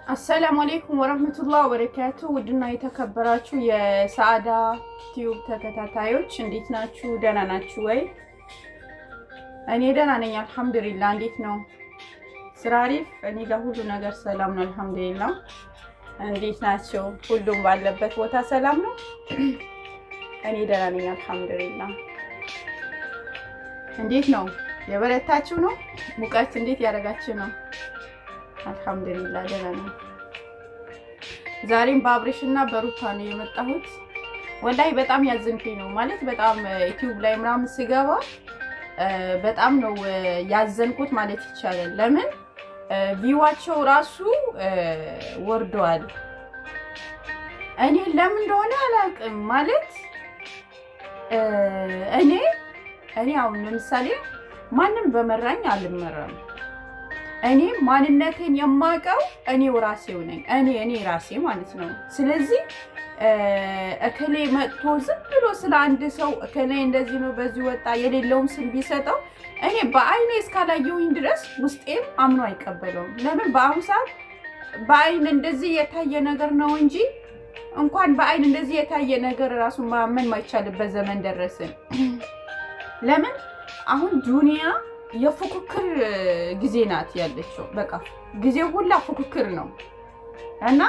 አሰላሙ አለይኩም ወራህመቱላሂ ወበረካቱ። ውድና የተከበራችሁ የሰዓዳ ቲዩብ ተከታታዮች እንዴት ናችሁ? ደህና ናችሁ ወይ? እኔ ደህና ነኝ አልሐምዱሊላህ። እንዴት ነው ስራ? አሪፍ? እኔ ጋር ሁሉ ነገር ሰላም ነው አልሐምዱሊላህ። እንዴት ናቸው? ሁሉም ባለበት ቦታ ሰላም ነው? እኔ ደህና ነኝ አልሐምዱሊላህ። እንዴት ነው? የበረታችሁ ነው? ሙቀት እንዴት ያደረጋችሁ ነው? አልሐምዱሊላህ ደህና ነው። ዛሬም በአብሬሽና በሩታ ነው የመጣሁት። ወላሂ በጣም ያዘንኩኝ ነው ማለት በጣም ዩቲዩብ ላይ ምናምን ስገባ በጣም ነው ያዘንኩት ማለት ይቻላል። ለምን ቪዋቸው ራሱ ወርደዋል። እኔ ለምን እንደሆነ አላውቅም። ማለት እኔ አሁን ለምሳሌ ማንም በመራኝ አልመራም። እኔ ማንነቴን የማውቀው እኔው ራሴው ነኝ። እኔ ራሴ ማለት ነው። ስለዚህ እከሌ መጥቶ ዝም ብሎ ስለ አንድ ሰው እከሌ እንደዚህ ነው በዚህ ወጣ የሌለውን ስም ቢሰጠው እኔ በአይኔ እስካላየሁኝ ድረስ ውስጤም አምኖ አይቀበለውም። ለምን በአሁኑ ሰዓት በአይን እንደዚህ የታየ ነገር ነው እንጂ እንኳን በአይን እንደዚህ የታየ ነገር ራሱ ማመን ማይቻልበት ዘመን ደረስን። ለምን አሁን ዱንያ የፉክክር ጊዜ ናት ያለችው። በቃ ጊዜው ሁላ ፉክክር ነው እና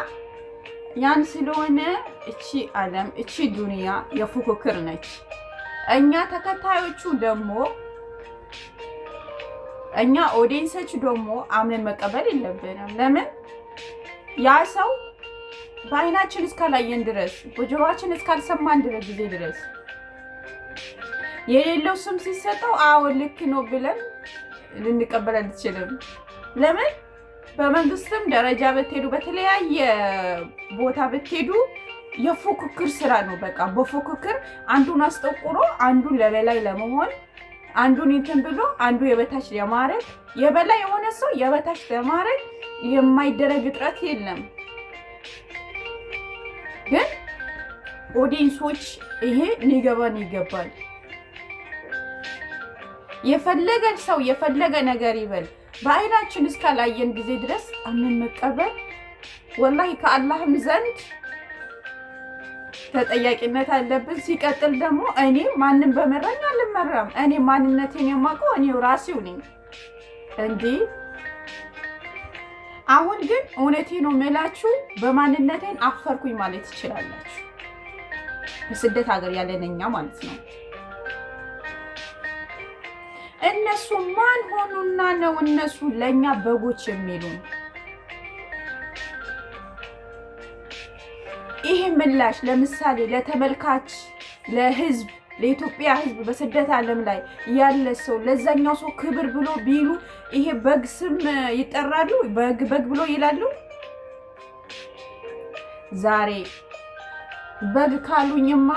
ያን ስለሆነ እቺ ዓለም እቺ ዱንያ የፉክክር ነች። እኛ ተከታዮቹ ደግሞ እኛ ኦዲየንሶች ደግሞ አምነን መቀበል የለብንም። ለምን ያ ሰው በአይናችን እስካላየን ድረስ በጆሮአችን እስካልሰማን ጊዜ ድረስ የሌለው ስም ሲሰጠው አዎ ልክ ነው ብለን ልንቀበል አንችልም። ለምን በመንግስትም ደረጃ ብትሄዱ በተለያየ ቦታ ብትሄዱ የፉክክር ስራ ነው። በቃ በፉክክር አንዱን አስጠቁሮ አንዱን ለበላይ ለመሆን አንዱን እንትን ብሎ አንዱ የበታች ለማድረግ የበላይ የሆነ ሰው የበታች ለማድረግ የማይደረግ ጥረት የለም። ግን ኦዲየንሶች ይሄ ሊገባን ይገባል። የፈለገ ሰው የፈለገ ነገር ይበል በአይናችን እስካላየን ጊዜ ድረስ አምን መቀበል ወላሂ ከአላህም ዘንድ ተጠያቂነት አለብን። ሲቀጥል ደግሞ እኔ ማንም በመራኝ አልመራም። እኔ ማንነቴን የማውቀው እኔው ራሴው ነኝ። እንዲህ አሁን ግን እውነቴ ነው የምላችሁ በማንነቴን አፈርኩኝ ማለት ትችላላችሁ። በስደት ሀገር ያለነኛ ማለት ነው። እነሱ ማን ሆኑና ነው እነሱ ለኛ በጎች የሚሉን? ይሄ ምላሽ ለምሳሌ ለተመልካች ለህዝብ ለኢትዮጵያ ህዝብ በስደት ዓለም ላይ ያለ ሰው ለዛኛው ሰው ክብር ብሎ ቢሉ ይሄ በግ ስም ይጠራሉ? በግ ብሎ ይላሉ? ዛሬ በግ ካሉኝማ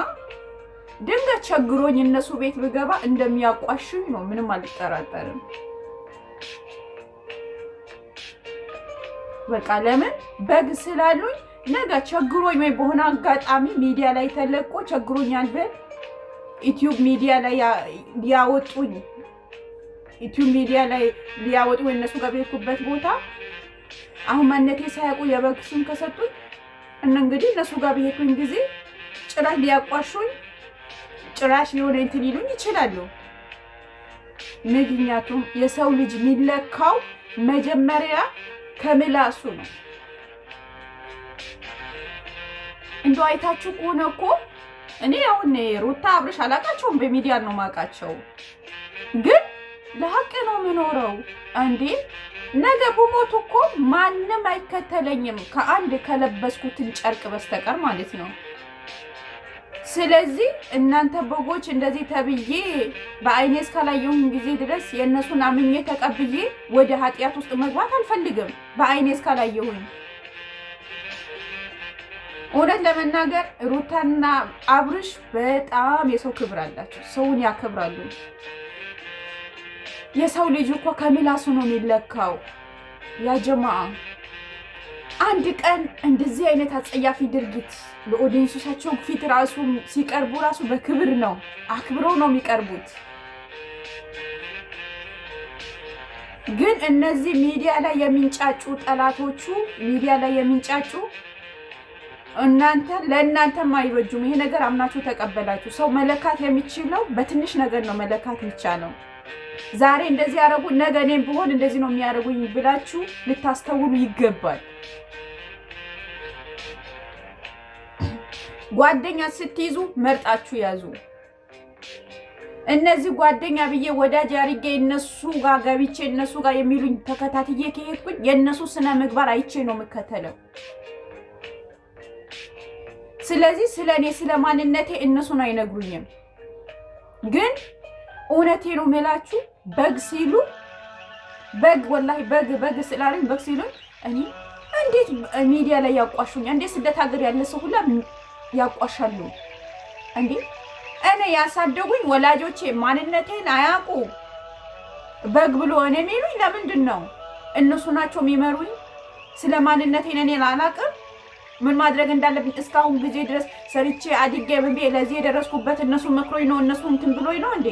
ድንገት ቸግሮኝ እነሱ ቤት ብገባ እንደሚያቋሽኝ ነው። ምንም አልጠራጠርም። በቃ ለምን በግ ስላሉኝ ነገ ቸግሮኝ ወይ በሆነ አጋጣሚ ሚዲያ ላይ ተለቆ ቸግሮኛል ብል ዩቲዩብ ሚዲያ ላይ ሊያወጡኝ እነሱ ጋር ቤትኩበት ቦታ አሁን ማንነቴ ሳያውቁ የበግ ስም ከሰጡኝ እንግዲህ እነሱ ጋር ቤትኩኝ ጊዜ ጭራሽ ሊያቋሹኝ ጭራሽ የሆነ እንትን ይሉኝ ይችላሉ። ምክንያቱም የሰው ልጅ የሚለካው መጀመሪያ ከምላሱ ነው። እንደው አይታችሁ ከሆነ እኮ እኔ አሁን ሩታ አብርሽ አላቃቸውም፣ በሚዲያ ነው ማቃቸው። ግን ለሀቅ ነው የምኖረው። እንዴ ነገ ብሞት እኮ ማንም አይከተለኝም ከአንድ ከለበስኩትን ጨርቅ በስተቀር ማለት ነው። ስለዚህ እናንተ በጎች እንደዚህ ተብዬ በአይኔ እስካላየሁኝ ጊዜ ድረስ የእነሱን አምኜ ተቀብዬ ወደ ኃጢአት ውስጥ መግባት አልፈልግም። በአይኔ እስካላየሁኝ እውነት ለመናገር ሩታና አብርሽ በጣም የሰው ክብር አላቸው። ሰውን ያከብራሉ። የሰው ልጅ እኮ ከምላሱ ነው የሚለካው። ያ ጀማዓ አንድ ቀን እንደዚህ አይነት አጸያፊ ድርጊት ለኦዲየንሶቻቸው ፊት ራሱ ሲቀርቡ ራሱ በክብር ነው አክብረው ነው የሚቀርቡት። ግን እነዚህ ሚዲያ ላይ የሚንጫጩ ጠላቶቹ ሚዲያ ላይ የሚንጫጩ እናንተ ለእናንተም አይበጁም። ይሄ ነገር አምናችሁ ተቀበላችሁ። ሰው መለካት የሚችለው በትንሽ ነገር ነው መለካት የሚቻለው። ዛሬ እንደዚህ ያደረጉ ነገ እኔም ብሆን እንደዚህ ነው የሚያደርጉኝ ብላችሁ ልታስተውሉ ይገባል። ጓደኛ ስትይዙ መርጣችሁ ያዙ። እነዚህ ጓደኛ ብዬ ወዳጅ አድርጌ እነሱ ጋር ገብቼ እነሱ ጋር የሚሉኝ ተከታትዬ ከሄድኩኝ የእነሱ ስነ ምግባር አይቼ ነው የምከተለው። ስለዚህ ስለኔ ስለ ማንነቴ እነሱን አይነግሩኝም። ግን እውነቴ ነው የምላችሁ በግ ሲሉ በግ ወላሂ በግ ስላሉኝ በግ ሲሉኝ እኔ እንዴት ሚዲያ ላይ ያቋሹኛል? እንዴት ስደት ሀገር ያለ ሰው ሁላ ያቋሻሉ እንዴ? እኔ ያሳደጉኝ ወላጆቼ ማንነቴን አያውቁ በግ ብሎ እኔ የሚሉኝ ለምንድን ነው? እነሱ ናቸው የሚመሩኝ። ስለ ማንነቴን እኔ አላውቅም። ምን ማድረግ እንዳለብኝ እስካሁን ጊዜ ድረስ ሰርቼ አድጌ ብቤ ለዚህ የደረስኩበት እነሱ መክሮኝ ነው፣ እነሱ እንትን ብሎኝ ነው እንዴ?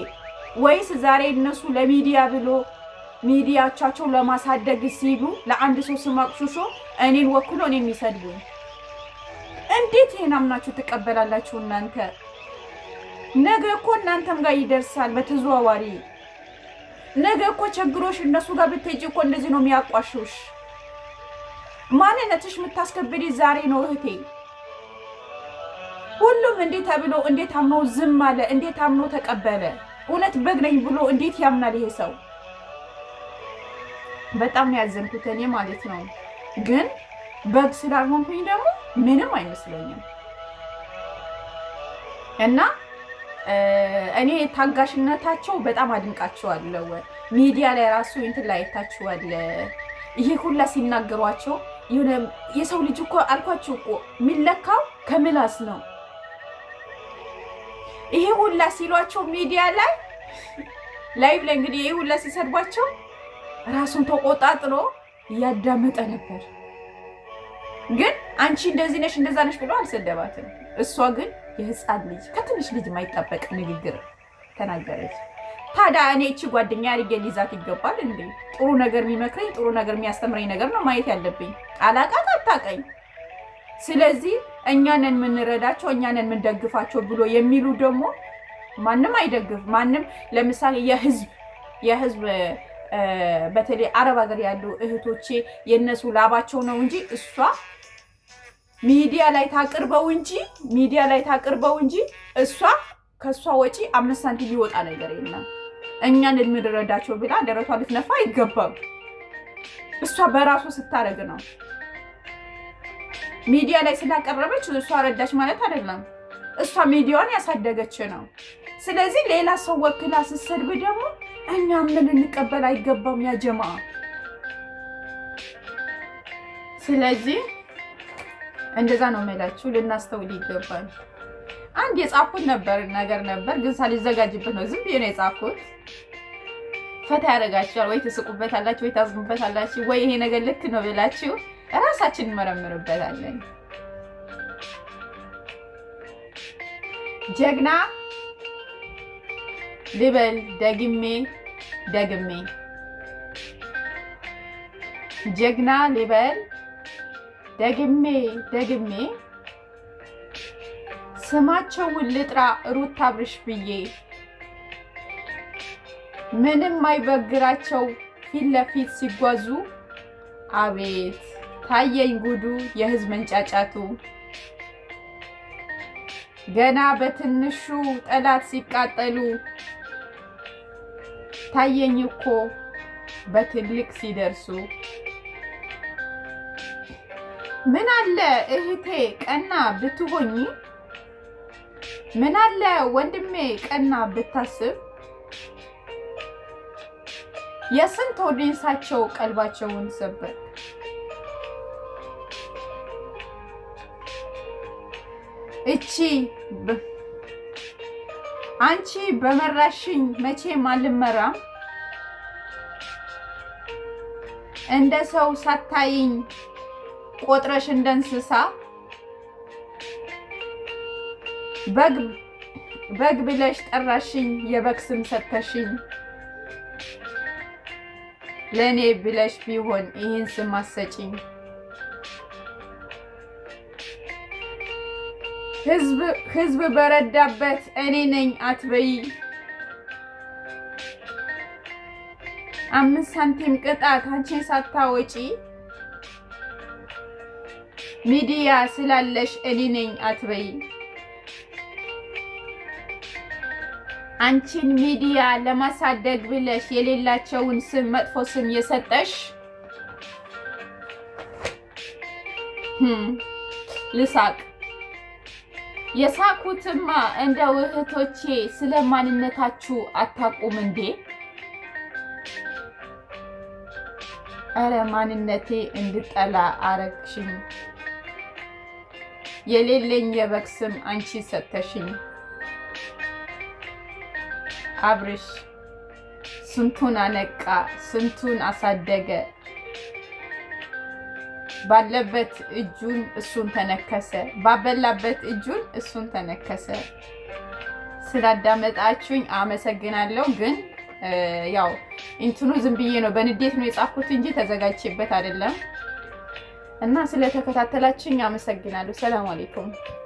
ወይስ ዛሬ እነሱ ለሚዲያ ብሎ ሚዲያቻቸው ለማሳደግ ሲሉ ለአንድ ሰው ስም አቁሽሾ እኔን ወክሎ እኔን የሚሰድቡኝ? እንዴት ይሄን አምናችሁ ትቀበላላችሁ? እናንተ ነገ እኮ እናንተም ጋር ይደርሳል በተዘዋዋሪ። ነገ እኮ ቸግሮሽ እነሱ ጋር ብትሄጂ እኮ እንደዚህ ነው የሚያቋሽሽ። ማንነትሽ የምታስከብሪ ዛሬ ነው እህቴ። ሁሉም እንዴት ተብሎ እንዴት አምኖ ዝም አለ? እንዴት አምኖ ተቀበለ? እውነት በግ ነኝ ብሎ እንዴት ያምናል ይሄ ሰው? በጣም ነው ያዘንኩት እኔ ማለት ነው። ግን በግ ስላልሆንኩኝ ደግሞ ምንም አይመስለኝም። እና እኔ ታጋሽነታቸው በጣም አድንቃቸዋለሁ። ሚዲያ ላይ ራሱ እንትን ላይ አይታችኋል። ይሄ ሁላ ሲናገሯቸው የሆነ የሰው ልጅ እኮ አልኳቸው እኮ የሚለካው ከምላስ ነው። ይሄ ሁላ ሲሏቸው ሚዲያ ላይ ላይቭ ላይ እንግዲህ ይሄ ሁላ ሲሰድቧቸው ራሱን ተቆጣጥሮ እያዳመጠ ነበር። ግን አንቺ እንደዚህ ነሽ እንደዛ ነሽ ብሎ አልሰደባትም። እሷ ግን የህፃን ልጅ ከትንሽ ልጅ የማይጠበቅ ንግግር ተናገረች። ታዲያ እኔ እቺ ጓደኛ አድርጌ ሊይዛት ይገባል እንዴ? ጥሩ ነገር የሚመክረኝ ጥሩ ነገር የሚያስተምረኝ ነገር ነው ማየት ያለብኝ። አላቃት አታቀኝ። ስለዚህ እኛንን የምንረዳቸው እኛንን የምንደግፋቸው ብሎ የሚሉ ደግሞ ማንም አይደግፍ። ማንም ለምሳሌ የህዝብ በተለይ አረብ ሀገር ያሉ እህቶቼ የነሱ ላባቸው ነው እንጂ እሷ ሚዲያ ላይ ታቅርበው እንጂ እሷ ከሷ ወጪ 5 ሳንቲም ሊወጣ ነገር የለም። እኛን የምንረዳቸው ብላ ደረቷ ልትነፋ አይገባም። እሷ በራሱ ስታረግ ነው። ሚዲያ ላይ ስላቀረበች እሷ ረዳች ማለት አይደለም። እሷ ሚዲያውን ያሳደገች ነው። ስለዚህ ሌላ ሰው ወክላ ስትሰድብ ደግሞ እኛ ምን ልንቀበል አይገባም ያ ጀማ። ስለዚህ እንደዛ ነው የምላችሁ፣ ልናስተውል ይገባል። አንድ የጻፍኩት ነገር ነበር ግን ሳልዘጋጅበት ነው ዝም ብዬ ነው የጻፍኩት። ፈታ ያደርጋችኋል ወይ ትስቁበታላችሁ ወይ ታዝኑበታላችሁ ወይ ይሄ ነገር ልክ ነው ብላችሁ ራሳችንን እንመረምርበታለን። ጀግና ልበል ደግሜ ጀግና ልበል ደግሜ ስማቸውን ልጥራ ሩት አብርሽ ብዬ ምንም አይበግራቸው ፊት ለፊት ሲጓዙ አቤት ታየኝ ጉዱ የህዝብ መንጫጫቱ ገና በትንሹ ጠላት ሲቃጠሉ ታየኝ እኮ በትልቅ ሲደርሱ ምን አለ እህቴ ቀና ብትሆኚ ምን አለ ወንድሜ ቀና ብታስብ የስንት ኦዲየንሳቸው ቀልባቸውን ሰበር እቺ አንቺ በመራሽኝ መቼም አልመራም እንደ ሰው ሳታይኝ ቆጥረሽ እንደ እንስሳ በግ ብለሽ ጠራሽኝ የበግ ስም ሰጥተሽኝ ለእኔ ብለሽ ቢሆን ይህን ስም አሰጪኝ። ህዝብ በረዳበት እኔ ነኝ አትበይ። 5 ሳንቲም ቅጣት አንቺን ሳታወጪ ሚዲያ ስላለሽ እኔ ነኝ አትበይ። አንቺን ሚዲያ ለማሳደግ ብለሽ የሌላቸውን ስም መጥፎ ስም የሰጠሽ ልሳቅ። የሳኩትማ እንደው እህቶቼ ስለ ማንነታችሁ አታውቁም እንዴ? አረ ማንነቴ እንድጠላ አረግሽኝ። የሌለኝ የበግ ስም አንቺ ሰተሽኝ። አብርሽ ስንቱን አነቃ፣ ስንቱን አሳደገ። ባለበት እጁን እሱን ተነከሰ፣ ባበላበት እጁን እሱን ተነከሰ። ስላዳመጣችሁኝ አመሰግናለሁ። ግን ያው እንትኑ ዝም ብዬ ነው በንዴት ነው የጻፍኩት እንጂ ተዘጋጅቼበት አይደለም። እና ስለተከታተላችሁኝ አመሰግናለሁ። ሰላም አለይኩም።